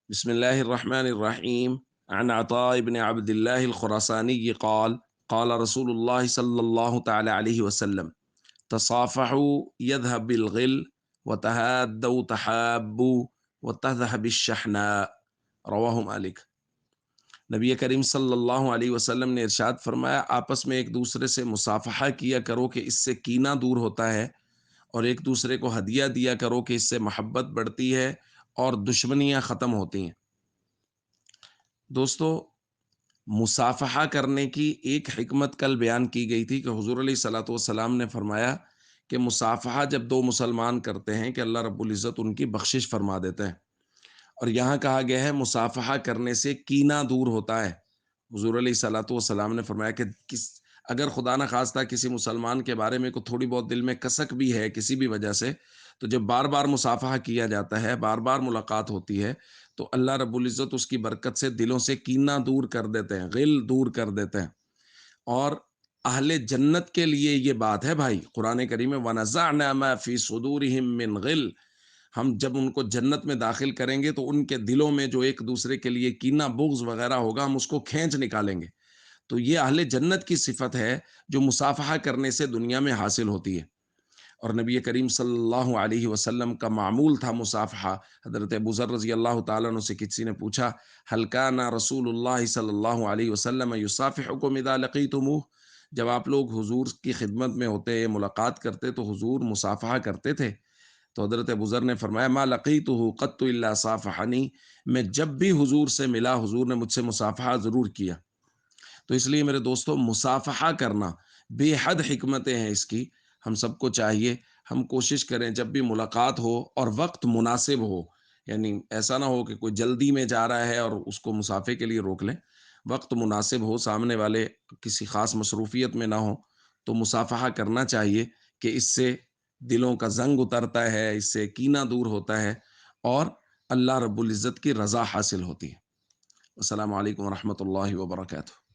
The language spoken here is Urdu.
بسم الله الرحمن الرحيم. عن عطاء بن عبد الله الخراساني قال قال رسول الله صلى الله تعالى عليه وسلم: تصافحوا يذهب بالغل، وتهادوا تحابوا، وتذهب الشحناء. رواہ مالک۔ نبی کریم صلی اللہ علیہ وسلم نے ارشاد فرمایا، آپس میں ایک دوسرے سے مصافحہ کیا کرو کہ اس سے کینہ دور ہوتا ہے، اور ایک دوسرے کو ہدیہ دیا کرو کہ اس سے محبت بڑھتی ہے اور دشمنیاں ختم ہوتی ہیں۔ دوستو، مصافحہ کرنے کی ایک حکمت کل بیان کی گئی تھی کہ حضور علیہ الصلوۃ والسلام نے فرمایا کہ مصافحہ جب دو مسلمان کرتے ہیں کہ اللہ رب العزت ان کی بخشش فرما دیتے ہیں، اور یہاں کہا گیا ہے مصافحہ کرنے سے کینہ دور ہوتا ہے۔ حضور علیہ الصلوۃ والسلام نے فرمایا کہ اگر خدا نخواستہ کسی مسلمان کے بارے میں کوئی تھوڑی بہت دل میں کسک بھی ہے کسی بھی وجہ سے، تو جب بار بار مصافحہ کیا جاتا ہے، بار بار ملاقات ہوتی ہے، تو اللہ رب العزت اس کی برکت سے دلوں سے کینہ دور کر دیتے ہیں، غل دور کر دیتے ہیں۔ اور اہل جنت کے لیے یہ بات ہے بھائی، قرآن کریم میں وَنَزَعْنَا مَا فِي صُدُورِهِم مِّن غِلٍّ، ہم جب ان کو جنت میں داخل کریں گے تو ان کے دلوں میں جو ایک دوسرے کے لیے کینہ بغض وغیرہ ہوگا، ہم اس کو کھینچ نکالیں گے۔ تو یہ اہل جنت کی صفت ہے جو مصافحہ کرنے سے دنیا میں حاصل ہوتی ہے۔ اور نبی کریم صلی اللہ علیہ وسلم کا معمول تھا مصافحہ۔ حضرت ابو ذر رضی اللہ تعالیٰ عنہ سے کسی نے پوچھا، هل كان رسول اللہ صلی اللہ علیہ وسلم یصافحکم اذا لقیتموہ، جب آپ لوگ حضور کی خدمت میں ہوتے، ملاقات کرتے، تو حضور مصافحہ کرتے تھے؟ تو حضرت ابو ذر نے فرمایا، ما لقیتہ قط الا صافحنی، میں جب بھی حضور سے ملا، حضور نے مجھ سے مصافحہ ضرور کیا۔ تو اس لیے میرے دوستو، مصافحہ کرنا بے حد حکمتیں ہیں اس کی۔ ہم سب کو چاہیے ہم کوشش کریں جب بھی ملاقات ہو اور وقت مناسب ہو، یعنی ایسا نہ ہو کہ کوئی جلدی میں جا رہا ہے اور اس کو مصافحے کے لیے روک لیں، وقت مناسب ہو، سامنے والے کسی خاص مصروفیت میں نہ ہو، تو مصافحہ کرنا چاہیے کہ اس سے دلوں کا زنگ اترتا ہے، اس سے کینہ دور ہوتا ہے، اور اللہ رب العزت کی رضا حاصل ہوتی ہے۔ السلام علیکم ورحمۃ اللہ وبرکاتہ۔